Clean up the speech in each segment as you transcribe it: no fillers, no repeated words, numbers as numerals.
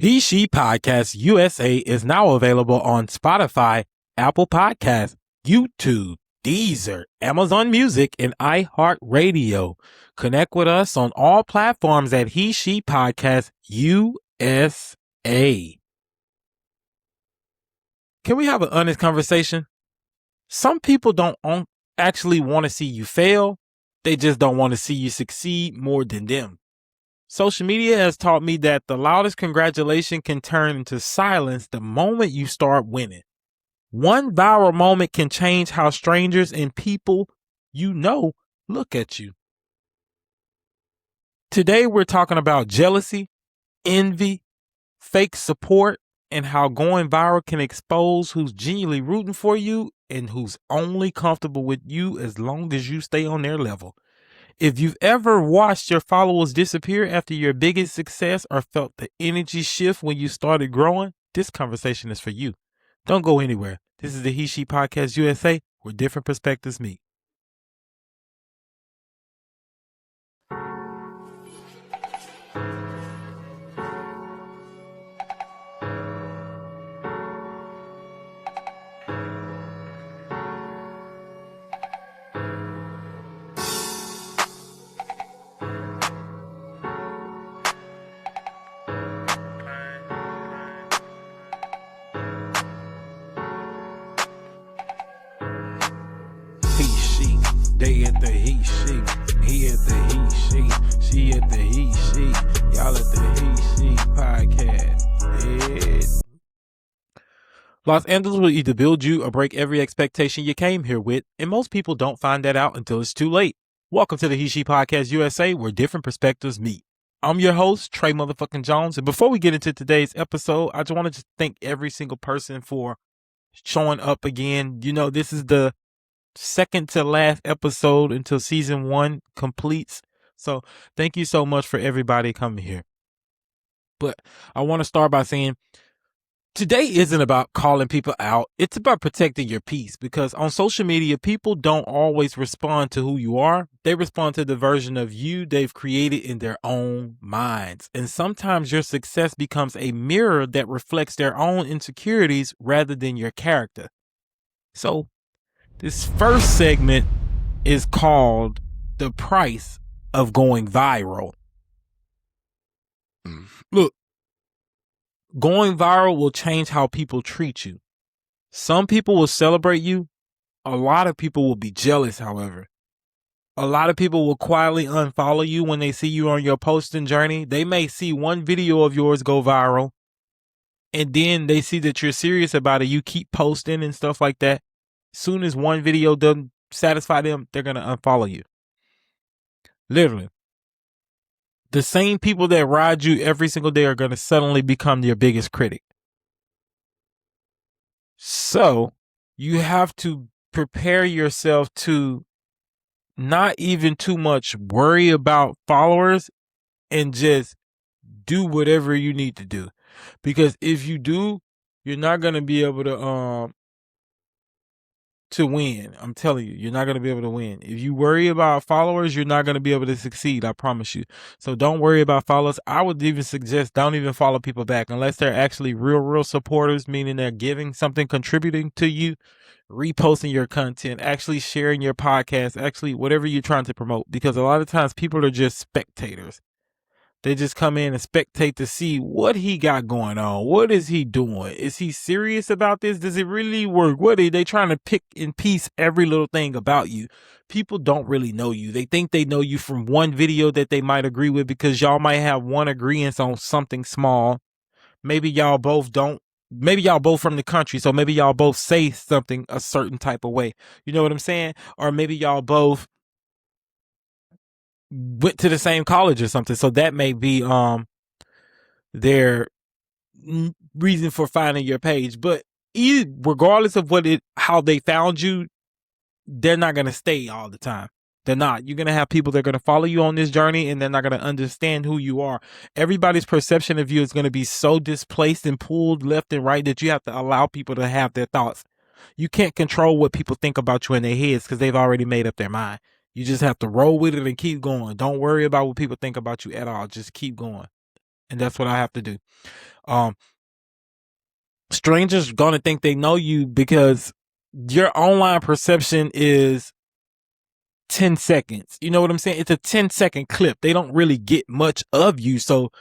He She Podcast USA is now available on Spotify, Apple Podcasts, YouTube, Deezer, Amazon Music, and iHeartRadio. Connect with us on all platforms at He She Podcast USA. Can we have an honest conversation? Some people don't actually want to see you fail. They just don't want to see you succeed more than them. Social media has taught me that the loudest congratulation can turn into silence the moment you start winning. One viral moment can change how strangers and people you know look at you. Today we're talking about jealousy, envy, fake support, and how going viral can expose who's genuinely rooting for you and who's only comfortable with you as long as you stay on their level. If you've ever watched your followers disappear after your biggest success or felt the energy shift when you started growing, this conversation is for you. Don't go anywhere. This is the He She Podcast USA, where different perspectives meet. They at the he, she, he at the he, she at the he, she, y'all at the He She Podcast. Yeah. Los Angeles will either build you or break every expectation you came here with, and most people don't find that out until it's too late. Welcome to the He She Podcast USA, where different perspectives meet. I'm your host, Trey motherfucking Jones, and before we get into today's episode, I just wanted to thank every single person for showing up again. You know, this is the second to last episode until season 1 completes. So thank you so much for everybody coming here. But I want to start by saying today isn't about calling people out. It's about protecting your peace, because on social media, people don't always respond to who you are. They respond to the version of you they've created in their own minds. And sometimes your success becomes a mirror that reflects their own insecurities rather than your character. So this first segment is called The Price of Going Viral. Look, going viral will change how people treat you. Some people will celebrate you. A lot of people will be jealous, however. A lot of people will quietly unfollow you when they see you on your posting journey. They may see one video of yours go viral, and then they see that you're serious about it. You keep posting and stuff like that. Soon as one video doesn't satisfy them, they're going to unfollow you. Literally. The same people that ride you every single day are going to suddenly become your biggest critic. So you have to prepare yourself to not even too much worry about followers and just do whatever you need to do. Because if you do, you're not going to be able to win. I'm telling you, you're not going to be able to win. If you worry about followers, you're not going to be able to succeed. I promise you. So don't worry about followers. I would even suggest don't even follow people back unless they're actually real supporters, meaning they're giving something, contributing to you, reposting your content, actually sharing your podcast, actually whatever you're trying to promote. Because a lot of times people are just spectators. They just come in and spectate to see what he got going on. What is he doing? Is he serious about this? Does it really work? What are they trying to pick and piece every little thing about you? People don't really know you. They think they know you from one video that they might agree with because y'all might have one agreement on something small. Maybe y'all both don't. Maybe y'all both from the country, so maybe y'all both say something a certain type of way. You know what I'm saying? Or maybe y'all both went to the same college or something. So that may be their reason for finding your page. But regardless of how they found you, they're not going to stay all the time. They're not. You're going to have people that are going to follow you on this journey, and they're not going to understand who you are. Everybody's perception of you is going to be so displaced and pulled left and right that you have to allow people to have their thoughts. You can't control what people think about you in their heads because they've already made up their mind. You just have to roll with it and keep going. Don't worry about what people think about you at all. Just keep going. and that's what I have to do. Um, strangers gonna think they know you because your online perception is 10 seconds. You know what I'm saying? It's a 10-second clip. They don't really get much of you. So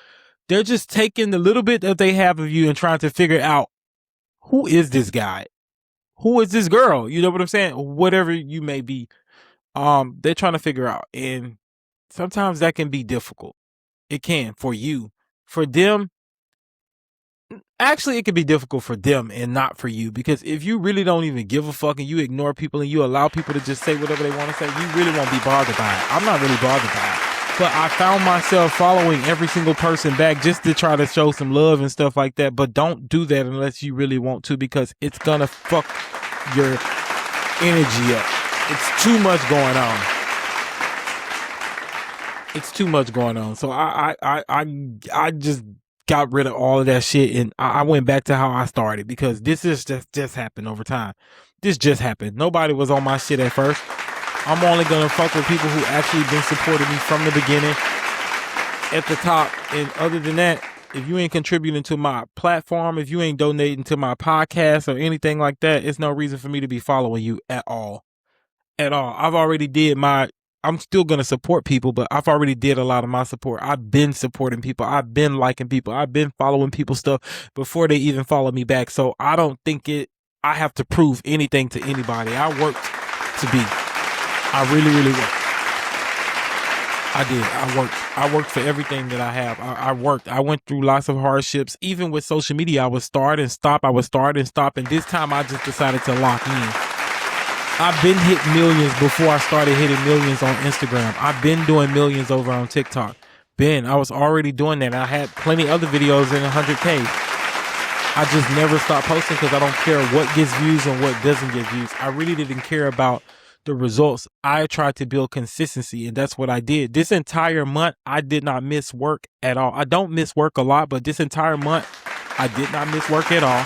they're just taking the little bit that they have of you and trying to figure out, who is this guy? Who is this girl? You know what I'm saying? Whatever you may be. They're trying to figure out. And sometimes that can be difficult. It can for you. For them, actually, it can be difficult for them and not for you, because if you really don't even give a fuck and you ignore people and you allow people to just say whatever they want to say, you really won't be bothered by it. I'm not really bothered by it. But I found myself following every single person back just to try to show some love and stuff like that. But don't do that unless you really want to, because it's going to fuck your energy up. It's too much going on. It's too much going on. So I just got rid of all of that shit, and I went back to how I started, because this is just happened over time. This just happened. Nobody was on my shit at first. I'm only gonna fuck with people who actually been supporting me from the beginning at the top. And other than that, if you ain't contributing to my platform, if you ain't donating to my podcast or anything like that, it's no reason for me to be following you at all. At all. I've already did my, I'm still going to support people, but I've already did a lot of my support. I've been supporting people. I've been liking people. I've been following people's stuff before they even follow me back. So I don't think I have to prove anything to anybody. I worked to be. I really, really worked. I did. I worked for everything that I have. I worked. I went through lots of hardships. Even with social media, I would start and stop. And this time I just decided to lock in. I've been hitting millions before I started hitting millions on Instagram. I've been doing millions over on TikTok. I was already doing that. I had plenty other videos in 100K. I just never stopped posting because I don't care what gets views and what doesn't get views. I really didn't care about the results. I tried to build consistency, and that's what I did. This entire month, I did not miss work at all. I don't miss work a lot, but this entire month, I did not miss work at all.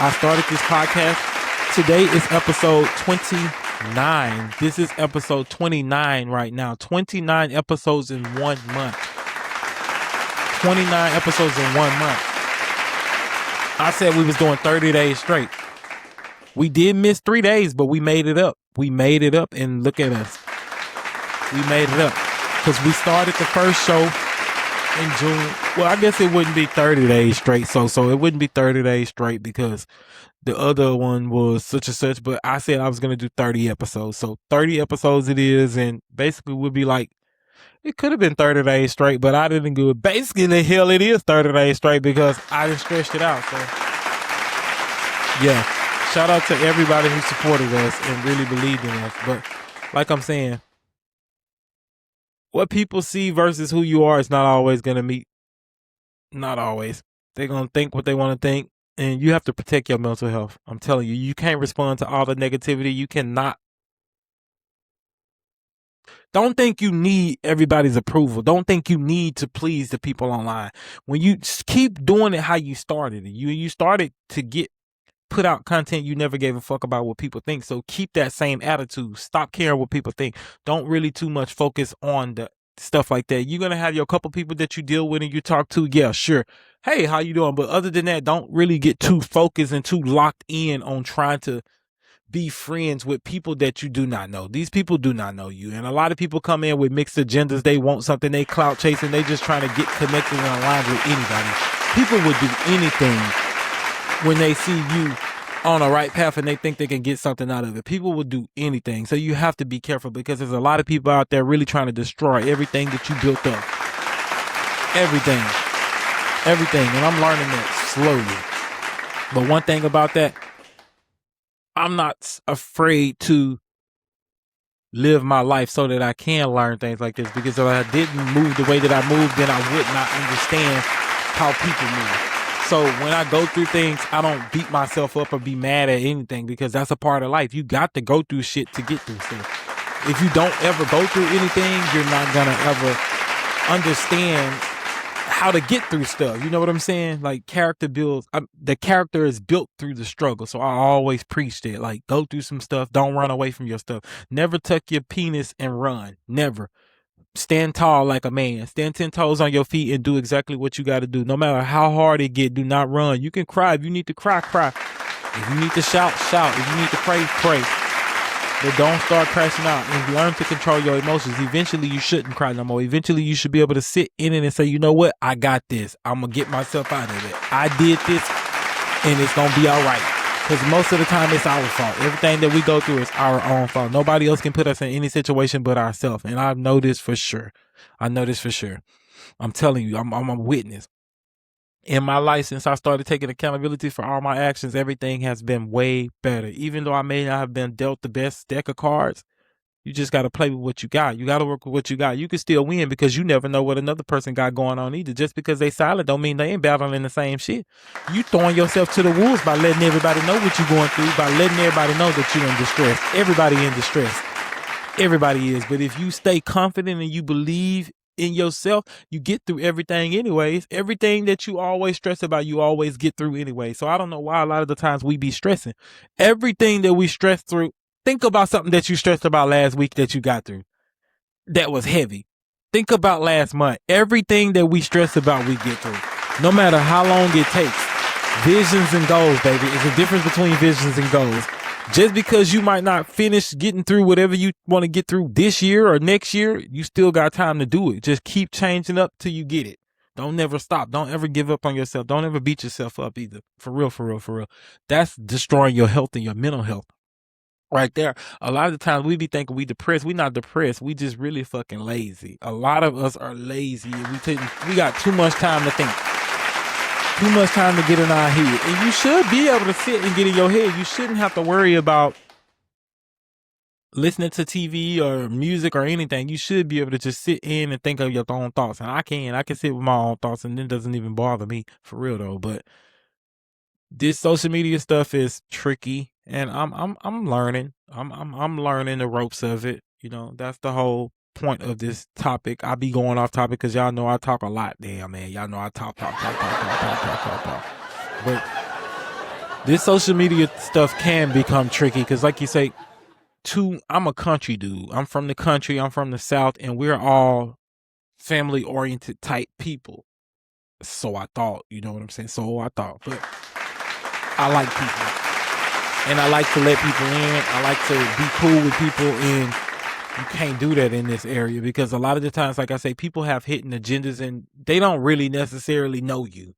I started this podcast. Today is episode 29. This is episode 29 right now. 29 episodes in 1 month. 29 episodes in 1 month. I said we was doing 30 days straight. We did miss 3 days, but we made it up. We made it up, and look at us. We made it up. Because we started the first show in June. Well, I guess it wouldn't be 30 days straight. So it wouldn't be 30 days straight because the other one was such and such, but I said I was going to do 30 episodes. So 30 episodes it is, and basically would be like, it could have been 30 days straight, but I didn't do it. Basically, the hell it is 30 days straight because I just stretched it out. So, yeah, shout out to everybody who supported us and really believed in us. But like I'm saying, what people see versus who you are is not always going to meet. Not always. They're going to think what they want to think. And you have to protect your mental health. I'm telling you, you can't respond to all the negativity. You cannot. Don't think you need everybody's approval. Don't think you need to please the people online. When you keep doing it how you started it, you started to put out content, you never gave a fuck about what people think. So keep that same attitude. Stop caring what people think. Don't really too much focus on the stuff like that. You're going to have your couple people that you deal with and you talk to. Yeah, sure. Hey, how you doing? But other than that, don't really get too focused and too locked in on trying to be friends with people that you do not know. These people do not know you. And a lot of people come in with mixed agendas. They want something. They clout chasing. They just trying to get connected and aligned with anybody. People would do anything when they see you on a right path and they think they can get something out of it. People will do anything. So you have to be careful because there's a lot of people out there really trying to destroy everything that you built up. Everything. And I'm learning that slowly. But one thing about that, I'm not afraid to live my life so that I can learn things like this, because if I didn't move the way that I moved, then I would not understand how people move. So when I go through things, I don't beat myself up or be mad at anything, because that's a part of life. You got to go through shit to get through stuff. If you don't ever go through anything, you're not going to ever understand how to get through stuff. You know what I'm saying? Like character builds, the character is built through the struggle. So I always preach that, like, go through some stuff. Don't run away from your stuff. Never tuck your penis and run. Never. stand tall like a man. Stand 10 toes on your feet and do exactly what you got to do. No matter how hard it get, do not run. You can cry. If you need to cry, cry. If you need to shout, shout. If you need to pray, pray. But don't start crashing out, and learn to control your emotions. Eventually, you shouldn't cry no more. Eventually, you should be able to sit in it and say, you know what? I got this. I'm going to get myself out of it. I did this, and it's going to be all right. Because most of the time, it's our fault. Everything that we go through is our own fault. Nobody else can put us in any situation but ourselves. And I know this for sure. I'm telling you, I'm a witness. In my life, since I started taking accountability for all my actions, everything has been way better. Even though I may not have been dealt the best deck of cards, you just got to play with what you got. You got to work with what you got. You can still win because you never know what another person got going on either. Just because they silent don't mean they ain't battling the same shit. You throwing yourself to the wolves by letting everybody know what you're going through, by letting everybody know that you're in distress. Everybody in distress. Everybody is. But if you stay confident and you believe in yourself, you get through everything anyways. Everything that you always stress about, you always get through anyway. So I don't know why a lot of the times we be stressing. Everything that we stress through, think about something that you stressed about last week that you got through that was heavy. Think about last month. Everything that we stress about, we get through. No matter how long it takes. Visions and goals, baby. It's a difference between visions and goals. Just because you might not finish getting through whatever you want to get through this year or next year, you still got time to do it. Just keep changing up till you get it. Don't never stop. Don't ever give up on yourself. Don't ever beat yourself up either. For real, for real, for real. That's destroying your health and your mental health. Right there. A lot of the times we be thinking we depressed. We not depressed. We just really fucking lazy. A lot of us are lazy. We got too much time to think. Too much time to get in our head. And you should be able to sit and get in your head. You shouldn't have to worry about listening to TV or music or anything. You should be able to just sit in and think of your own thoughts. And I can sit with my own thoughts and it doesn't even bother me, for real though. But this social media stuff is tricky, and I'm learning. I'm learning the ropes of it. You know, that's the whole point of this topic. I be going off topic because y'all know I talk a lot. Damn, man. Y'all know I talk. But this social media stuff can become tricky because, like you say, I'm a country dude. I'm from the country. I'm from the South, and we're all family-oriented type people. So I thought, you know what I'm saying? But I like people. And I like to let people in. I like to be cool with people, and you can't do that in this area because a lot of the times, like I say, people have hidden agendas and they don't really necessarily know you.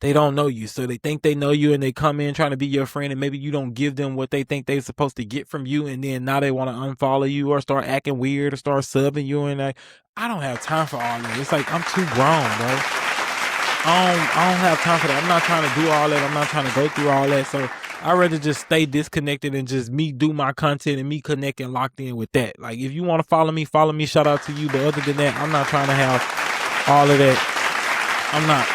They don't know you. So they think they know you and they come in trying to be your friend, and maybe you don't give them what they think they're supposed to get from you. And then now they want to unfollow you or start acting weird or start subbing you. And I don't have time for all that. It's like, I'm too grown, bro. I don't have time for that. I'm not trying to do all that. I'm not trying to go through all that. So I'd rather just stay disconnected and just me do my content and me connect and locked in with that. Like, if you want to follow me, shout out to you. But other than that, I'm not trying to have all of that. I'm not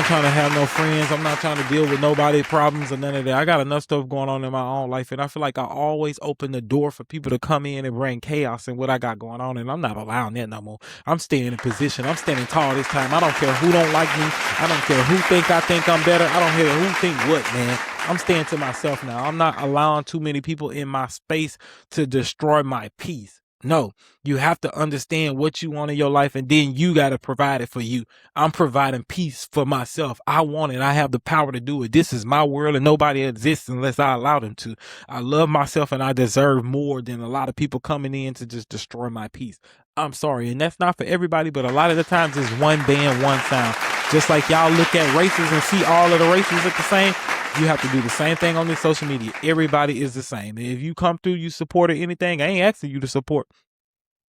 trying to have no friends. I'm not trying to deal with nobody's problems or none of that. I got enough stuff going on in my own life, and I feel like I always open the door for people to come in and bring chaos in what I got going on, and I'm not allowing that no more. I'm staying in position. I'm standing tall this time. I don't care who don't like me. I don't care who I think I'm better. I don't care who think what, man. I'm staying to myself now. I'm not allowing too many people in my space to destroy my peace. No, you have to understand what you want in your life, and then you got to provide it for you. I'm providing peace for myself. I want it. I have the power to do it. This is my world, and nobody exists unless I allow them to. I love myself, and I deserve more than a lot of people coming in to just destroy my peace. I'm sorry, and that's not for everybody, but a lot of the times it's one band, one sound. Just like y'all look at races and see all of the races look the same, you have to do the same thing on this social media. Everybody is the same. If you come through, you support or anything, I ain't asking you to support.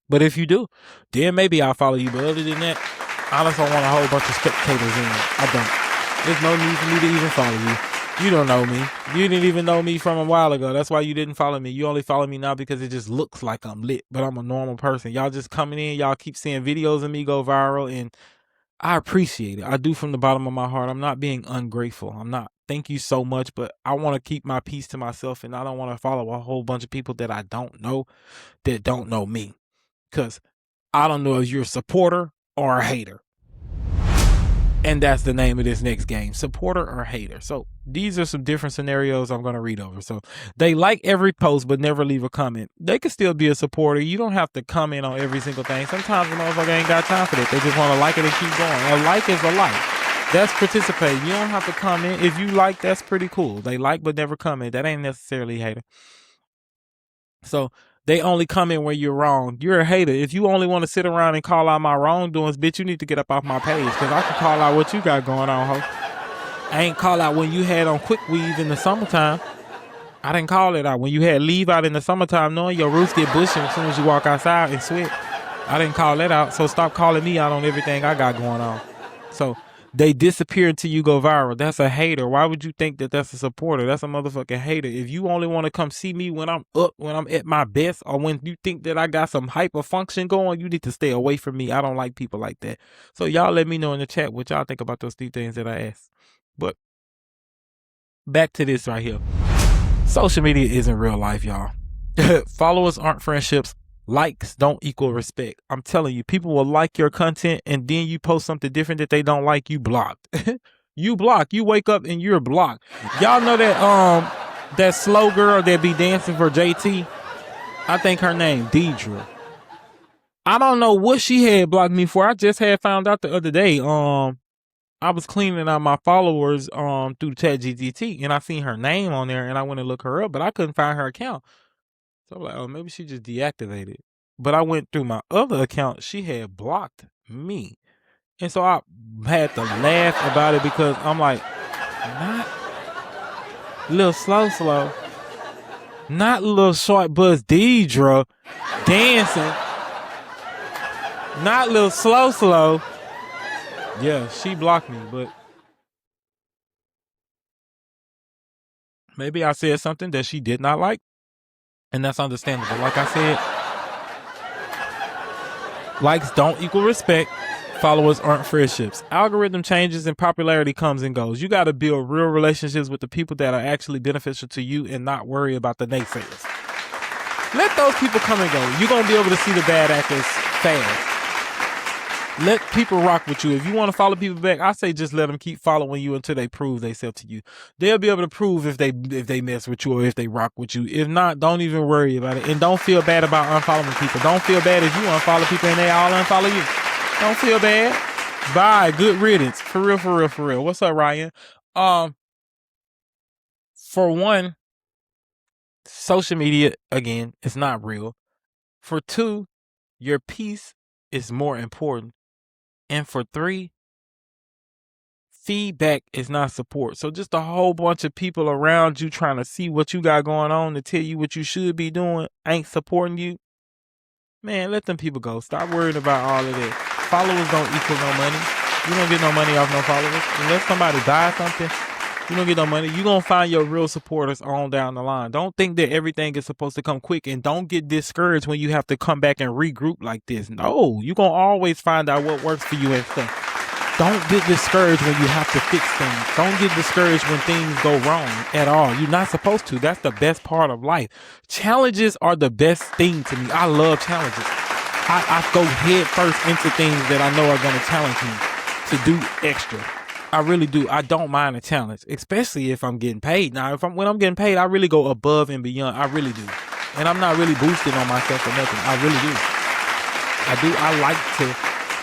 But if you do, then maybe I'll follow you. But other than that, I just don't want a whole bunch of spectators in. I don't. There's no need for me to even follow you. You don't know me. You didn't even know me from a while ago. That's why you didn't follow me. You only follow me now because it just looks like I'm lit. But I'm a normal person. Y'all just coming in. Y'all keep seeing videos of me go viral. And I appreciate it. I do from the bottom of my heart. I'm not being ungrateful. I'm not. Thank you so much. But I want to keep my peace to myself. And I don't want to follow a whole bunch of people that I don't know that don't know me. Because I don't know if you're a supporter or a hater. And that's the name of this next game, supporter or hater. So these are some different scenarios I'm going to read over. So they like every post but never leave a comment. They could still be a supporter. You don't have to comment on every single thing. Sometimes the motherfucker ain't got time for that. They just want to like it and keep going. A like is a like. That's participating. You don't have to comment. If you like, that's pretty cool. They like but never comment. That ain't necessarily a hater. So they only comment when you're wrong. You're a hater. If you only want to sit around and call out my wrongdoings, bitch, you need to get up off my page, because I can call out what you got going on, ho. I ain't call out when you had on quick weave in the summertime. I didn't call it out when you had leave out in the summertime, knowing your roots get bushy as soon as you walk outside and sweat. I didn't call that out. So stop calling me out on everything I got going on. So they disappear until you go viral. That's a hater. Why would you think that that's a supporter? That's a motherfucking hater. If you only want to come see me when I'm up, when I'm at my best, or when you think that I got some hyper function going, you need to stay away from me. I don't like people like that. So y'all let me know in the chat what y'all think about those 3 things that I asked. But back to this right here. Social media isn't real life, y'all. Followers aren't friendships. Likes don't equal respect. I'm telling you, people will like your content, and then you post something different that they don't like, you blocked. You blocked. You wake up and you're blocked. Y'all know that slow girl that be dancing for JT? I think her name Deidre. I don't know what she had blocked me for. I just had found out the other day. I was cleaning out my followers through ChatGPT, and I seen her name on there, and I went to look her up, but I couldn't find her account. So I'm like, oh, maybe she just deactivated. But I went through my other account. She had blocked me. And so I had to laugh about it, because I'm like, not little slow. Not little short buzz Deidre dancing. Not little slow. Yeah, she blocked me, but maybe I said something that she did not like. And that's understandable. Like I said, likes don't equal respect. Followers aren't friendships. Algorithm changes and popularity comes and goes. You got to build real relationships with the people that are actually beneficial to you, and not worry about the naysayers. Let those people come and go. You're going to be able to see the bad actors fast. Let people rock with you. If you want to follow people back, I say just let them keep following you until they prove themselves to you. They'll be able to prove if they mess with you or if they rock with you. If not, don't even worry about it. And don't feel bad about unfollowing people. Don't feel bad if you unfollow people and they all unfollow you. Don't feel bad. Bye. Good riddance. For real. What's up, Ryan? For one, social media, again, is not real. For 2, your peace is more important. And for 3, feedback is not support. So just a whole bunch of people around you trying to see what you got going on to tell you what you should be doing ain't supporting you. Man, let them people go. Stop worrying about all of that. Followers don't equal no money. You don't get no money off no followers. Unless somebody buys something, you don't get no money. You're going to find your real supporters on down the line. Don't think that everything is supposed to come quick, and don't get discouraged when you have to come back and regroup like this. No, you're going to always find out what works for you and stuff. Don't get discouraged when you have to fix things. Don't get discouraged when things go wrong at all. You're not supposed to. That's the best part of life. Challenges are the best thing to me. I love challenges. I go head first into things that I know are going to challenge me to do extra. I really do. I don't mind a challenge, especially if I'm getting paid. Now, when I'm getting paid, I really go above and beyond. I really do. And I'm not really boosting on myself or nothing. I really do.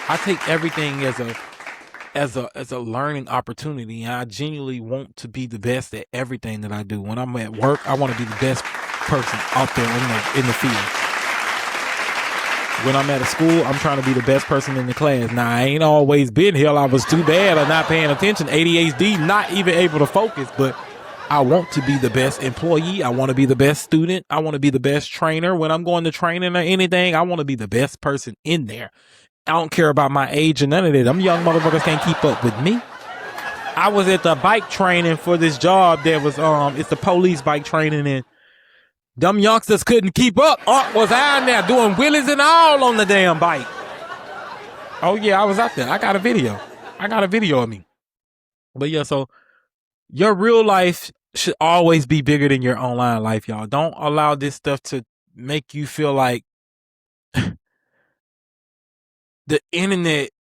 I take everything as a learning opportunity, and I genuinely want to be the best at everything that I do. When I'm at work, I want to be the best person out there in the field. When I'm at a school, I'm trying to be the best person in the class. Now, I ain't always been here. I was too bad or not paying attention. ADHD, not even able to focus, but I want to be the best employee. I want to be the best student. I want to be the best trainer. When I'm going to training or anything, I want to be the best person in there. I don't care about my age or none of that. Them young motherfuckers can't keep up with me. I was at the bike training for this job that was, it's the police bike training, and them youngsters couldn't keep up. Was I in there doing wheelies and all on the damn bike? Oh yeah, I was out there. I got a video of me. But yeah, so your real life should always be bigger than your online life, y'all. Don't allow this stuff to make you feel like the internet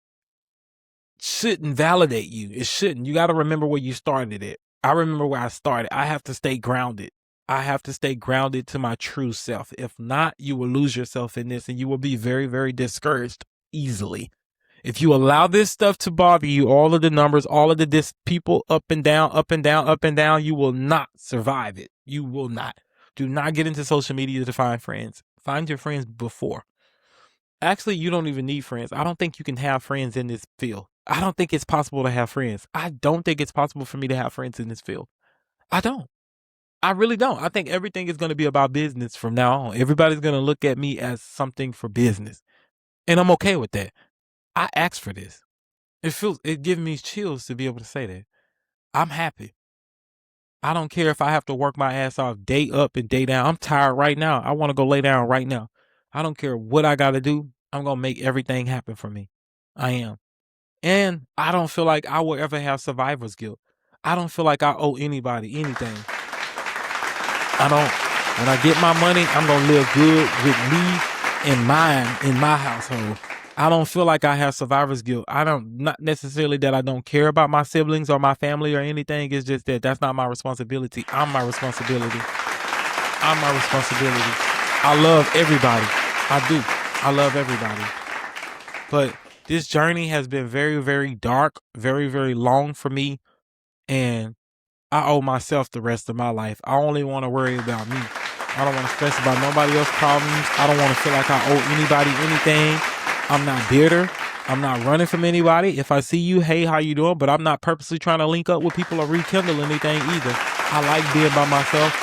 shouldn't validate you. It shouldn't. You got to remember where you started at. I remember where I started. I have to stay grounded. I have to stay grounded to my true self. If not, you will lose yourself in this and you will be very, very discouraged easily. If you allow this stuff to bother you, all of the numbers, all of the people up and down, up and down, up and down, you will not survive it. You will not. Do not get into social media to find friends. Find your friends before. Actually, you don't even need friends. I don't think you can have friends in this field. I don't think it's possible to have friends. I don't think it's possible for me to have friends in this field. I don't. I really don't. I think everything is going to be about business from now on. Everybody's going to look at me as something for business. And I'm okay with that. I asked for this. It gives me chills to be able to say that. I'm happy. I don't care if I have to work my ass off day up and day down. I'm tired right now. I want to go lay down right now. I don't care what I got to do. I'm going to make everything happen for me. I am. And I don't feel like I will ever have survivor's guilt. I don't feel like I owe anybody anything. I don't. When I get my money, I'm going to live good with me and mine in my household. I don't feel like I have survivor's guilt. Not necessarily that I don't care about my siblings or my family or anything. It's just that that's not my responsibility. I'm my responsibility. I love everybody. I do. I love everybody. But this journey has been very, very dark, very, very long for me. And I owe myself the rest of my life. I only want to worry about me. I don't want to stress about nobody else's problems. I don't want to feel like I owe anybody anything. I'm not bitter. I'm not running from anybody. If I see you, hey, how you doing? But I'm not purposely trying to link up with people or rekindle anything either. I like being by myself.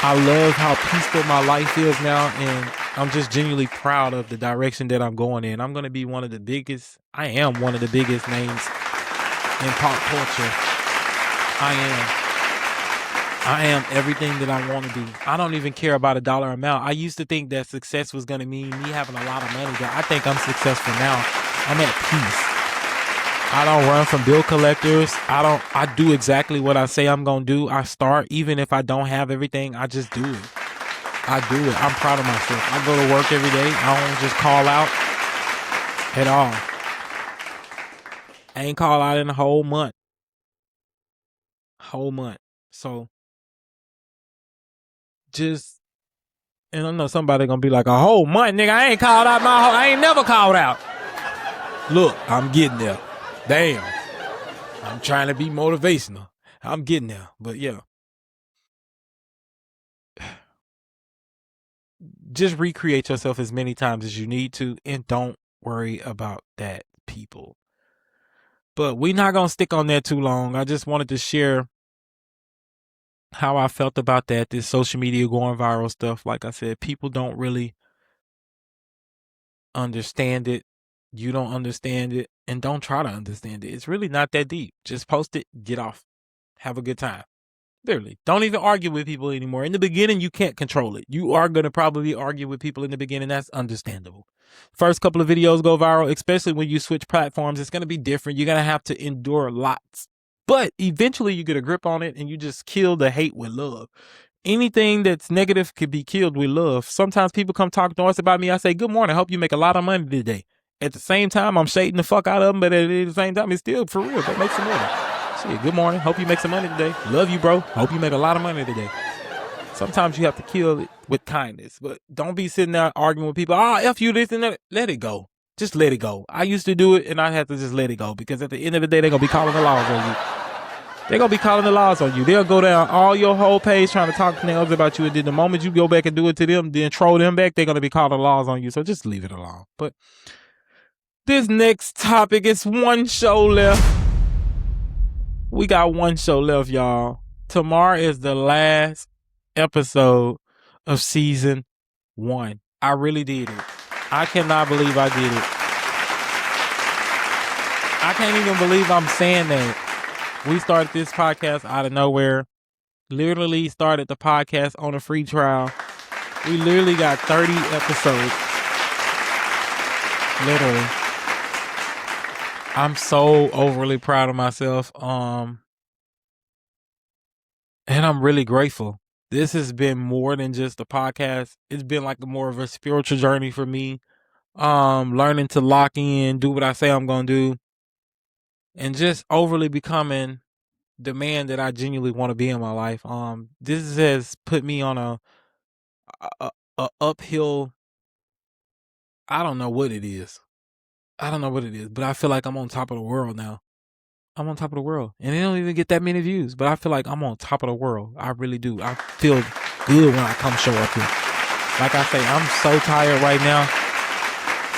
I love how peaceful my life is now, and I'm just genuinely proud of the direction that I'm going in. I'm going to be one of the biggest. I am one of the biggest names in pop culture. I am everything that I want to be. I don't even care about a dollar amount. I used to think that success was going to mean me having a lot of money. But I think I'm successful now. I'm at peace. I don't run from bill collectors. I do exactly what I say I'm going to do. I start, even if I don't have everything, I just do it. I do it. I'm proud of myself. I go to work every day. I don't just call out at all. I ain't call out in a whole month. So just, and I know somebody gonna be like, a whole month, nigga, I ain't called out I ain't never called out. Look, I'm getting there. Damn. I'm trying to be motivational. I'm getting there. But yeah. Just recreate yourself as many times as you need to, and don't worry about that, people. But we're not gonna stick on that too long. I just wanted to share how I felt about that, this social media going viral stuff. Like I said, people don't really understand it. You don't understand it, and don't try to understand it. It's really not that deep. Just post it, get off, have a good time. Literally, don't even argue with people anymore. In the beginning, you can't control it. You are going to probably argue with people in the beginning. That's understandable. First couple of videos go viral, especially when you switch platforms. It's going to be different. You're going to have to endure lots. But eventually you get a grip on it and you just kill the hate with love. Anything that's negative could be killed with love. Sometimes people come talk to us about me. I say, good morning. I hope you make a lot of money today. At the same time, I'm shading the fuck out of them. But at the same time, it's still for real. Go make some money. Shit, good morning. Hope you make some money today. Love you, bro. Hope you make a lot of money today. Sometimes you have to kill it with kindness. But don't be sitting there arguing with people. F you this and that. Let it go. Just let it go. I used to do it, and I had to just let it go. Because at the end of the day, they're going to be calling the laws on you. They're going to be calling the laws on you. They'll go down all your whole page trying to talk nails about you. And then the moment you go back and do it to them, then troll them back, they're going to be calling the laws on you. So just leave it alone. But this next topic is one show left. We got one show left, y'all. Tomorrow is the last episode of season 1. I really did it. I cannot believe I did it. I can't even believe I'm saying that. We started this podcast out of nowhere. Literally started the podcast on a free trial. We literally got 30 episodes. Literally. I'm so overly proud of myself. And I'm really grateful. This has been more than just a podcast. It's been like more of a spiritual journey for me. Learning to lock in, do what I say I'm going to do. and just overly becoming the man that I genuinely want to be in my life. This has put me on a uphill. I don't know what it is. But I feel like I'm on top of the world now. I'm on top of the world, and they don't even get that many views. But I feel like I'm on top of the world. I really do. I feel good when I come show up here. Like I say, I'm so tired right now.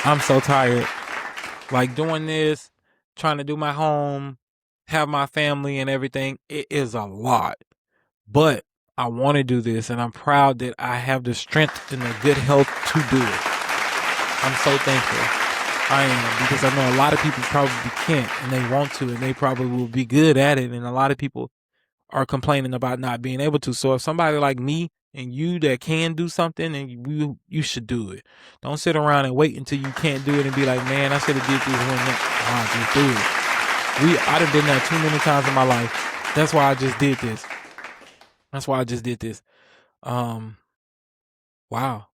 I'm so tired. Like doing this, trying to do my home, have my family and everything. It is a lot. But I want to do this, and I'm proud that I have the strength and the good health to do it. I'm so thankful. I am, because I know a lot of people probably can't, and they want to, and they probably will be good at it, and a lot of people are complaining about not being able to. So if somebody like me and you that can do something, and you should do it. Don't sit around and wait until you can't do it and be like, man, I should have did this when just do it. I done been there too many times in my life. That's why I just did this. Wow.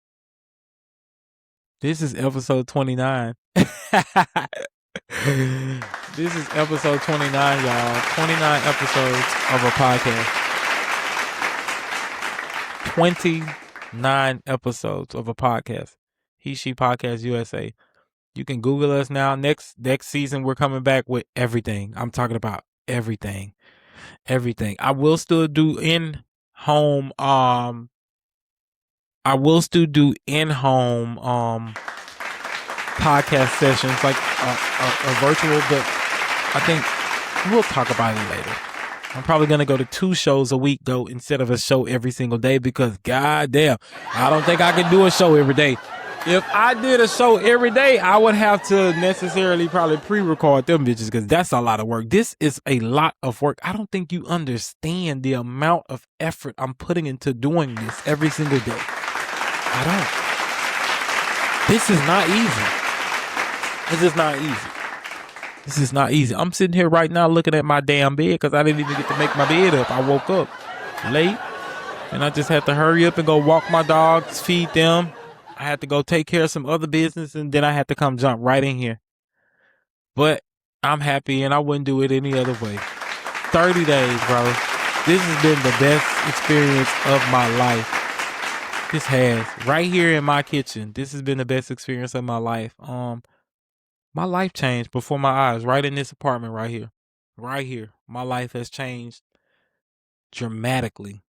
This is episode 29. This is episode 29, y'all. 29 episodes of a podcast. 29 episodes of a podcast. He, She Podcast USA. You can Google us now. Next season, we're coming back with everything. I'm talking about everything. Everything. I will still do in-home podcast sessions, like a virtual, but I think we'll talk about it later. I'm probably going to go to 2 shows a week, though, instead of a show every single day, because goddamn, I don't think I can do a show every day. If I did a show every day, I would have to necessarily probably pre-record them bitches, because that's a lot of work. This is a lot of work. I don't think you understand the amount of effort I'm putting into doing this every single day. I don't. This is not easy. This is not easy. I'm sitting here right now looking at my damn bed because I didn't even get to make my bed up. I woke up late, and I just had to hurry up and go walk my dogs, feed them. I had to go take care of some other business, and then I had to come jump right in here. But I'm happy, and I wouldn't do it any other way. 30 days, bro. This has been the best experience of my life. This has. Right here in my kitchen. This has been the best experience of my life. My life changed before my eyes, right in this apartment right here. Right here. My life has changed drastically,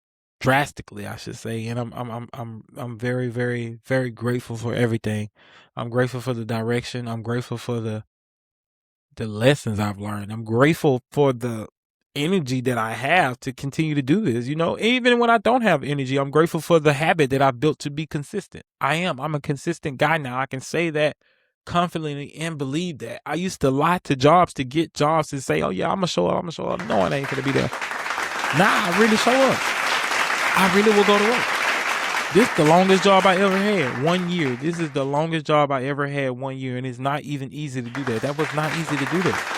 I should say. And I'm very, very, very grateful for everything. I'm grateful for the direction. I'm grateful for the lessons I've learned. I'm grateful for the energy that I have to continue to do this. Even when I don't have energy, I'm grateful for the habit that I've built to be consistent. I'm a consistent guy now. I can say that confidently and believe that. I used to lie to jobs to get jobs and say, oh yeah, I'm gonna show up. No, it ain't gonna be there. Nah, I really show up. I really will go to work. This is the longest job I ever had. 1 year. This is the longest job I ever had, 1 year. And it's not even easy to do that. That was not easy to do that.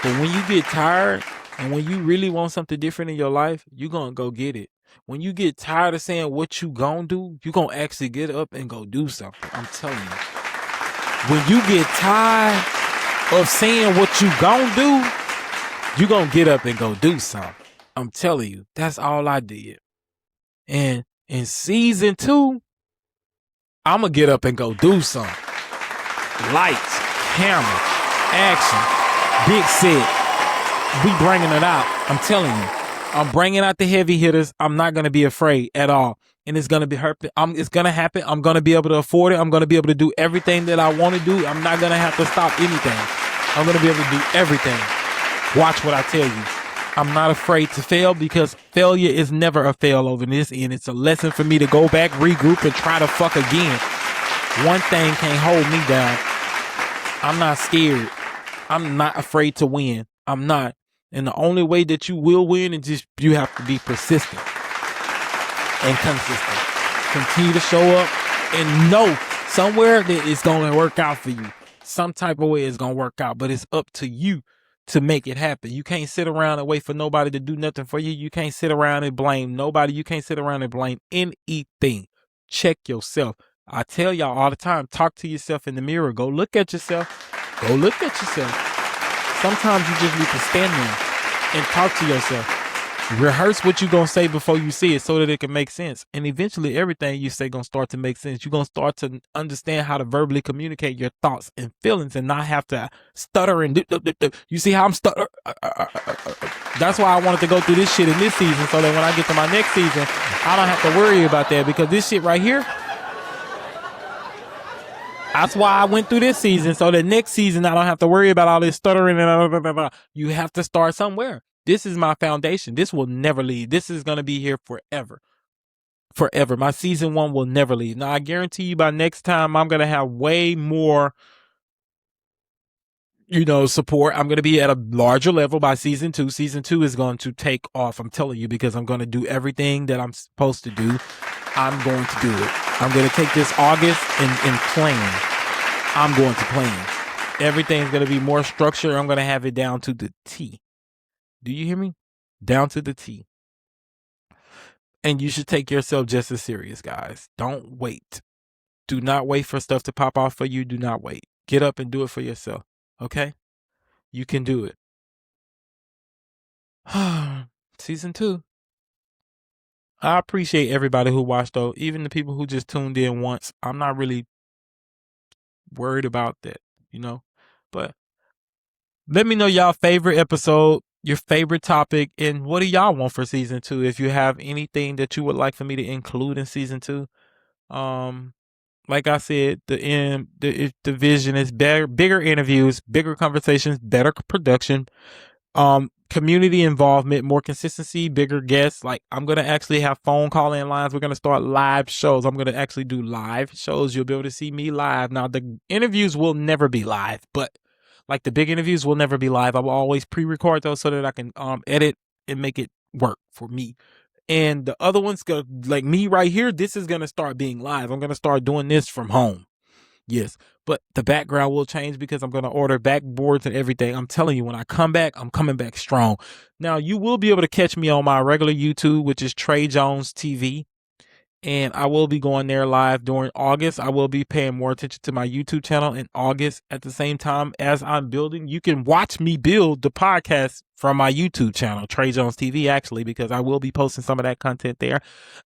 But when you get tired and when you really want something different in your life, you're going to go get it. When you get tired of saying what you going to do, you're going to actually get up and go do something. I'm telling you. When you get tired of saying what you going to do, you're going to get up and go do something. I'm telling you. That's all I did. And in season 2, I'm going to get up and go do something. Lights, camera, action, big set. We bringing it out. I'm telling you. I'm bringing out the heavy hitters. I'm not going to be afraid at all. And it's going to be it's going to happen. I'm going to be able to afford it. I'm going to be able to do everything that I want to do. I'm not going to have to stop anything. I'm going to be able to do everything. Watch what I tell you. I'm not afraid to fail, because failure is never a fail over this end. It's a lesson for me to go back, regroup, and try to fuck again. One thing can't hold me down. I'm not scared. I'm not afraid to win. I'm not. And the only way that you will win is just you have to be persistent and consistent. Continue to show up and know somewhere that it's going to work out for you. Some type of way it's going to work out, but it's up to you to make it happen. You can't sit around and wait for nobody to do nothing for you. You can't sit around and blame nobody. You can't sit around and blame anything. Check yourself. I tell y'all all the time, talk to yourself in the mirror. Go look at yourself. Go look at yourself. Sometimes you just need to stand there and talk to yourself. Rehearse what you're going to say before you see it so that it can make sense. And eventually everything you say going to start to make sense. You're going to start to understand how to verbally communicate your thoughts and feelings and not have to stutter and you see how I'm stutter. That's why I wanted to go through this shit in this season so that when I get to my next season, I don't have to worry about that, because this shit right here, that's why I went through this season, so that next season I don't have to worry about all this stuttering and blah, blah, blah. You have to start somewhere. This is my foundation. This will never leave. This is going to be here forever. Forever. My season 1 will never leave. Now, I guarantee you by next time, I'm going to have way more, support. I'm going to be at a larger level by season 2. Season 2 is going to take off. I'm telling you, because I'm going to do everything that I'm supposed to do. I'm going to do it. I'm going to take this August and plan. I'm going to plan. Everything's going to be more structured. I'm going to have it down to the T. Do you hear me? Down to the T. And you should take yourself just as serious, guys. Don't wait. Do not wait for stuff to pop off for you. Do not wait. Get up and do it for yourself. Okay? You can do it. Season 2. I appreciate everybody who watched, though. Even the people who just tuned in once. I'm not really worried about that, But let me know y'all favorite episode, your favorite topic, and what do y'all want for season 2? If you have anything that you would like for me to include in season 2. Like I said, the vision is better, bigger interviews, bigger conversations, better production, community involvement, more consistency, bigger guests. Like, I'm going to actually have phone call-in lines. We're going to start live shows. I'm going to actually do live shows. You'll be able to see me live. Now, the interviews will never be live, but like the big interviews will never be live. I will always pre-record those so that I can edit and make it work for me. And the other ones, like me right here, this is going to start being live. I'm going to start doing this from home. Yes, but the background will change because I'm going to order backboards and everything. I'm telling you, when I come back, I'm coming back strong. Now, you will be able to catch me on my regular YouTube, which is Trey Jones TV. And I will be going there live during August. I will be paying more attention to my YouTube channel in August. At the same time as I'm building, you can watch me build the podcast from my YouTube channel, Trey Jones TV, actually, because I will be posting some of that content there.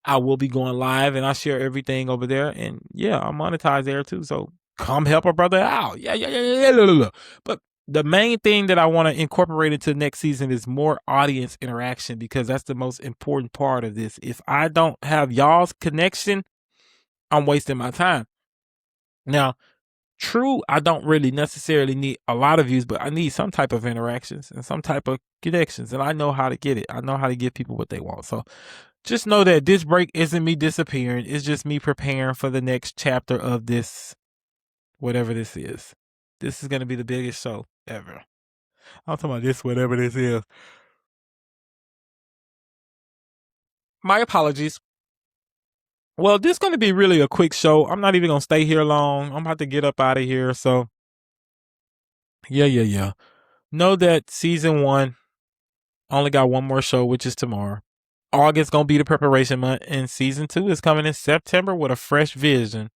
I will be going live and I share everything over there. And yeah, I'm monetized there too. So come help a brother out. Yeah. But the main thing that I want to incorporate into next season is more audience interaction, because that's the most important part of this. If I don't have y'all's connection, I'm wasting my time. Now, true, I don't really necessarily need a lot of views, but I need some type of interactions and some type of connections, and I know how to get it. I know how to give people what they want. So just know that this break isn't me disappearing. It's just me preparing for the next chapter of this, whatever this is. This is going to be the biggest show ever. I'm talking about this, whatever this is. My apologies. Well, this is going to be really a quick show. I'm not even going to stay here long. I'm about to get up out of here. So, yeah. Know that season 1 only got one more show, which is tomorrow. August going to be the preparation month. And season 2 is coming in September with a fresh vision.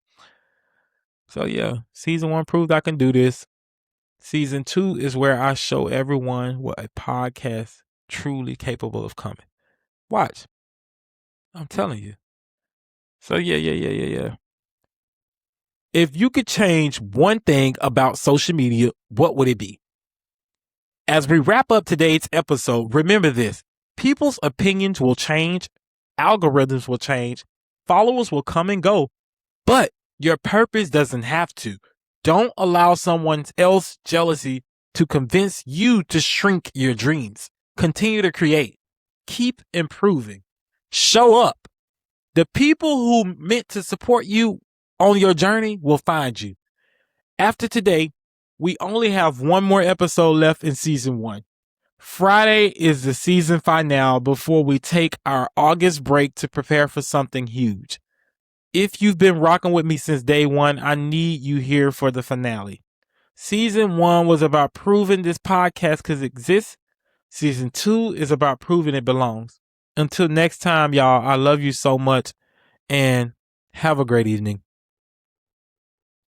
So, yeah, season 1 proved I can do this. Season 2 is where I show everyone what a podcast truly capable of coming. Watch. I'm telling you. So, yeah. If you could change one thing about social media, what would it be? As we wrap up today's episode, remember this. People's opinions will change. Algorithms will change. Followers will come and go. But your purpose doesn't have to. Don't allow someone else's jealousy to convince you to shrink your dreams. Continue to create. Keep improving. Show up. The people who meant to support you on your journey will find you. After today, we only have one more episode left in season 1. Friday is the season finale before we take our August break to prepare for something huge. If you've been rocking with me since day 1, I need you here for the finale. Season 1 was about proving this podcast could exist. Season 2 is about proving it belongs. Until next time, y'all, I love you so much and have a great evening.